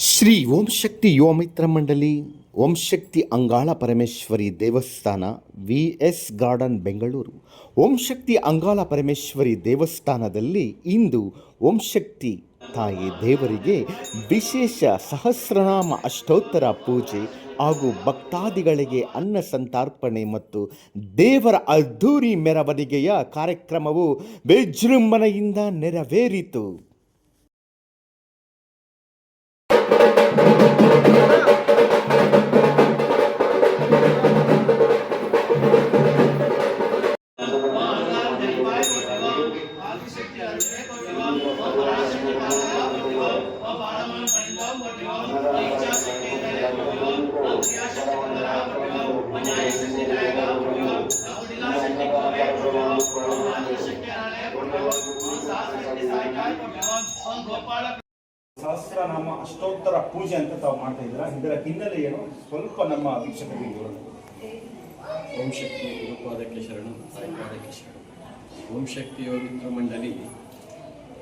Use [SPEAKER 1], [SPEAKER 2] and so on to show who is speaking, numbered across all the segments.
[SPEAKER 1] ಶ್ರೀ ಓಂ ಶಕ್ತಿ ಯುವ ಮಿತ್ರ ಮಂಡಳಿ ಓಂ ಶಕ್ತಿ ಅಂಗಾಳ ಪರಮೇಶ್ವರಿ ದೇವಸ್ಥಾನ ವಿ.ಎಸ್. ಗಾರ್ಡನ್ ಬೆಂಗಳೂರು. ಓಂ ಶಕ್ತಿ ಅಂಗಾಳ ಪರಮೇಶ್ವರಿ ದೇವಸ್ಥಾನದಲ್ಲಿ ಇಂದು ಓಂ ಶಕ್ತಿ ತಾಯಿ ದೇವರಿಗೆ ವಿಶೇಷ ಸಹಸ್ರನಾಮ ಅಷ್ಟೋತ್ತರ ಪೂಜೆ ಹಾಗೂ ಭಕ್ತಾದಿಗಳಿಗೆ ಅನ್ನ ಸಂತರ್ಪಣೆ ಮತ್ತು ದೇವರ ಅದ್ಧೂರಿ ಮೆರವಣಿಗೆಯ ಕಾರ್ಯಕ್ರಮವು ವಿಜೃಂಭಣೆಯಿಂದ ನೆರವೇರಿತು.
[SPEAKER 2] ಸಹಸ್ರನಾಮ ಅಷ್ಟೋತ್ತರ ಪೂಜೆ ಅಂತ ತಾವು ಮಾಡ್ತಾ ಇದ್ದೀರಾ, ಇದರ ಹಿನ್ನೆಲೆ ಏನು ಸ್ವಲ್ಪ ನಮ್ಮ ವೀಕ್ಷಕರಿಗೆ
[SPEAKER 3] ಓಂ ಶಕ್ತಿ ಗುರುಪಾದಕ್ಕೆ ಶರಣು, ಸಾಯಿಪಾದಕ್ಕೆ ಶರಣು. ಓಂ ಶಕ್ತಿ ಯುವ ಮಿತ್ರ ಮಂಡಳಿ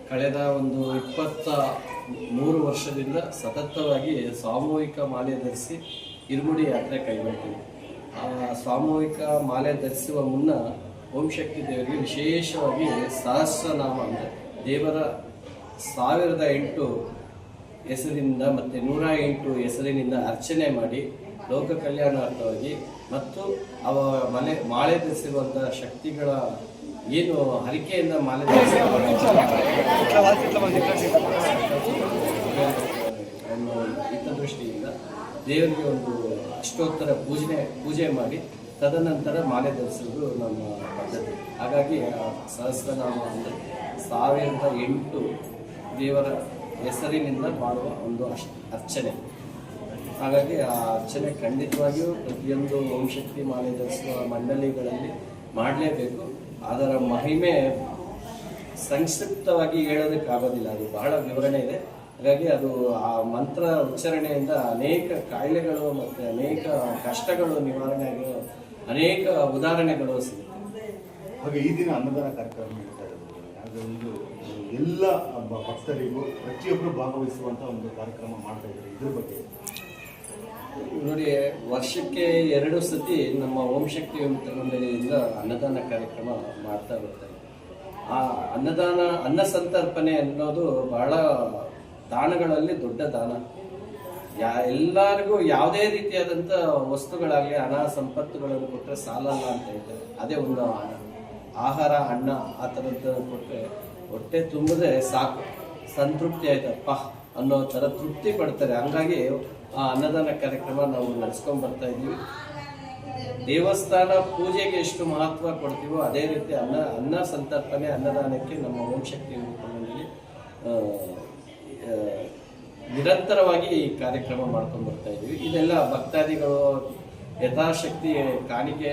[SPEAKER 3] ಕಳೆದ ಒಂದು 23 ವರ್ಷದಿಂದ ಸತತವಾಗಿ ಸಾಮೂಹಿಕ ಮಾಲೆ ಧರಿಸಿ ಇರುಮುಡಿ ಯಾತ್ರೆ ಕೈಗೊಳ್ತೀವಿ. ಆ ಸಾಮೂಹಿಕ ಮಾಲೆ ಧರಿಸುವ ಮುನ್ನ ಓಂ ಶಕ್ತಿ ದೇವರಿಗೆ ವಿಶೇಷವಾಗಿ ಸಹಸ್ರನಾಮ ಅಂದರೆ ದೇವರ 1008 ಹೆಸರಿನಿಂದ ಮತ್ತು 108 ಹೆಸರಿನಿಂದ ಅರ್ಚನೆ ಮಾಡಿ ಲೋಕ ಕಲ್ಯಾಣಾರ್ಥವಾಗಿ ಮತ್ತು ಅವ ಮಾಲೆ ಧರಿಸಿರುವಂತಹ ಶಕ್ತಿಗಳ ಏನು ಹರಿಕೆಯಿಂದ ಮಾಲೆ ಹಿತದೃಷ್ಟಿಯಿಂದ ದೇವರಿಗೆ ಒಂದು ಅಷ್ಟೋತ್ತರ ಪೂಜೆ ಮಾಡಿ ತದನಂತರ ಮಾಲೆ ಧರಿಸುವುದು ನಮ್ಮ ಪದ್ಧತಿ. ಹಾಗಾಗಿ ಸಹಸ್ರನಾಮ ಅಂದರೆ 1008 ದೇವರ ಹೆಸರಿನಿಂದ ಮಾಡುವ ಒಂದು ಅರ್ಚನೆ. ಹಾಗಾಗಿ ಆ ಅರ್ಚನೆ ಖಂಡಿತವಾಗಿಯೂ ಪ್ರತಿಯೊಂದು ಓಂ ಶಕ್ತಿ ಮಾಲೆ ಧರಿಸುವ ಮಂಡಳಿಗಳಲ್ಲಿ ಮಾಡಲೇಬೇಕು. ಅದರ ಮಹಿಮೆ ಸಂಕ್ಷಿಪ್ತವಾಗಿ ಹೇಳೋದಕ್ಕಾಗೋದಿಲ್ಲ, ಅದು ಬಹಳ ವಿವರಣೆ ಇದೆ. ಹಾಗಾಗಿ ಅದು ಆ ಮಂತ್ರ ಉಚ್ಚಾರಣೆಯಿಂದ ಅನೇಕ ಕಾಯಿಲೆಗಳು ಮತ್ತು ಅನೇಕ ಕಷ್ಟಗಳು ನಿವಾರಣೆ ಆಗಿರೋ ಅನೇಕ ಉದಾಹರಣೆಗಳು ಸಿಗುತ್ತೆ.
[SPEAKER 2] ಹಾಗೆ ಈ ದಿನ ಅನ್ನದಾನ ಕಾರ್ಯಕ್ರಮ ನಡೀತಾ ಇರೋದು ಅದೊಂದು ಎಲ್ಲ ಭಕ್ತರಿಗೂ ಪ್ರತಿಯೊಬ್ಬರು ಭಾಗವಹಿಸುವಂಥ ಒಂದು ಕಾರ್ಯಕ್ರಮ ಮಾಡ್ತಾ ಇದ್ದಾರೆ. ಇದ್ರ ಬಗ್ಗೆ
[SPEAKER 3] ನೋಡಿ, ವರ್ಷಕ್ಕೆ 2 ಸತಿ ನಮ್ಮ ಓಂ ಶಕ್ತಿ ಮಿತ್ರ ಮಂಡಳಿಯಿಂದ ಅನ್ನದಾನ ಕಾರ್ಯಕ್ರಮ ಮಾಡ್ತಾ ಬರ್ತಾ ಇದ್ದೀವಿ. ಆ ಅನ್ನ ಸಂತರ್ಪಣೆ ಅನ್ನೋದು ಬಹಳ ದಾನಗಳಲ್ಲಿ ದೊಡ್ಡ ದಾನ. ಎಲ್ಲರಿಗೂ ಯಾವುದೇ ರೀತಿಯಾದಂಥ ವಸ್ತುಗಳಾಗಲಿ ಹಣ ಸಂಪತ್ತುಗಳನ್ನು ಕೊಟ್ಟರೆ ಸಾಲಲ್ಲ ಅಂತ ಹೇಳ್ತಾರೆ. ಅದೇ ಒಂದು ಆಹಾರ ಅನ್ನ ಆ ಥರದ್ದು ಕೊಟ್ಟರೆ ಹೊಟ್ಟೆ ತುಂಬಿದ್ರೆ ಸಾಕು, ಸಂತೃಪ್ತಿ ಆಯ್ತಪ್ಪ ಅನ್ನೋ ಥರ ತೃಪ್ತಿ ಪಡ್ತಾರೆ. ಹಂಗಾಗಿ ಆ ಅನ್ನದಾನ ಕಾರ್ಯಕ್ರಮ ನಾವು ನಡೆಸ್ಕೊಂಡು ಬರ್ತಾ ಇದ್ದೀವಿ. ದೇವಸ್ಥಾನ ಪೂಜೆಗೆ ಎಷ್ಟು ಮಹತ್ವ ಕೊಡ್ತೀವೋ ಅದೇ ರೀತಿ ಅನ್ನ ಸಂತರ್ಪಣೆ ಅನ್ನದಾನಕ್ಕೆ ನಮ್ಮ ಓಂ ಶಕ್ತಿ ಮಂಡಳಿ ನಿರಂತರವಾಗಿ ಈ ಕಾರ್ಯಕ್ರಮ ಮಾಡ್ಕೊಂಡು ಬರ್ತಾ ಇದ್ದೀವಿ. ಇದೆಲ್ಲ ಭಕ್ತಾದಿಗಳು ಯಥಾಶಕ್ತಿ ಕಾಣಿಕೆ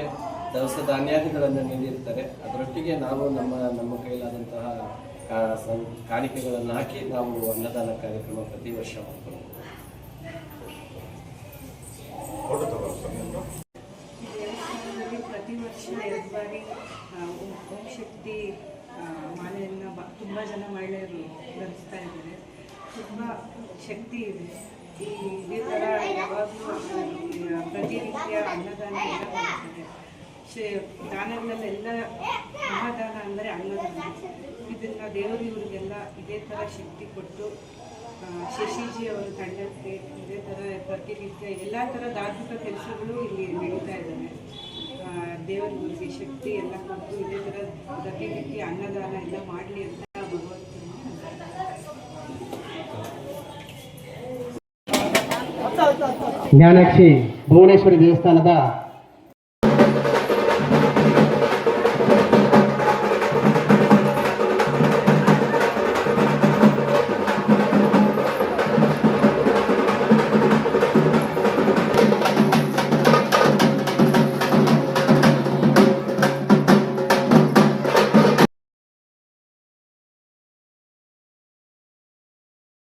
[SPEAKER 3] ದವಸ ಧಾನ್ಯಾದಿಗಳನ್ನು ನೀಡಿರ್ತಾರೆ. ಅದರೊಟ್ಟಿಗೆ ನಾವು ನಮ್ಮ ಕೈಲಾದಂತಹ ಕಾಣಿಕೆಗಳನ್ನು ಹಾಕಿ ನಾವು ಅನ್ನದಾನ ಕಾರ್ಯಕ್ರಮ ಪ್ರತಿ ವರ್ಷ ಮಾಡ್ತೀವಿ.
[SPEAKER 4] ಪ್ರತಿ ವರ್ಷ 2 ಬಾರಿ ಓಂ ಶಕ್ತಿ ಮಾಲೆಯನ್ನು ತುಂಬ ಜನ ಮಹಿಳೆಯರು ಧರಿಸ್ತಾ ಇದ್ದಾರೆ. ತುಂಬ ಶಕ್ತಿ ಇದೆ. ಇದೇ ಥರ ಯಾವಾಗಲೂ ಪ್ರತಿನಿತ್ಯ ಅನ್ನದಾನ ಎಲ್ಲ ಮಾಡ್ತಾರೆ. ದಾನಗಳಲ್ಲೆಲ್ಲ ಮಹಾದಾನ ಅಂದರೆ ಅನ್ನದಾನ. ಇದನ್ನು ದೇವರು ಇವರಿಗೆಲ್ಲ ಇದೇ ಥರ ಶಕ್ತಿ ಕೊಟ್ಟು ಶಶಿಜಿ ಅವರ ತಂಡಕ್ಕೆ ಇದೇ ಥರ ಪ್ರತಿನಿತ್ಯ ಎಲ್ಲ ಥರ ಧಾರ್ಮಿಕ ಕೆಲಸಗಳು ಇಲ್ಲಿ ನಡೀತಾ ಇದ್ದಾವೆ. ದೇವರು ಇವರಿಗೆ ಶಕ್ತಿ ಎಲ್ಲ ಕೊಟ್ಟು ಇದೇ ಥರ ಪ್ರತಿನಿತ್ಯ ಅನ್ನದಾನ ಎಲ್ಲ ಮಾಡಲಿ ಅಂತ
[SPEAKER 5] ಜ್ಞಾನಾಕ್ಷಿ ಭುವನೇಶ್ವರಿ ದೇವಸ್ಥಾನದ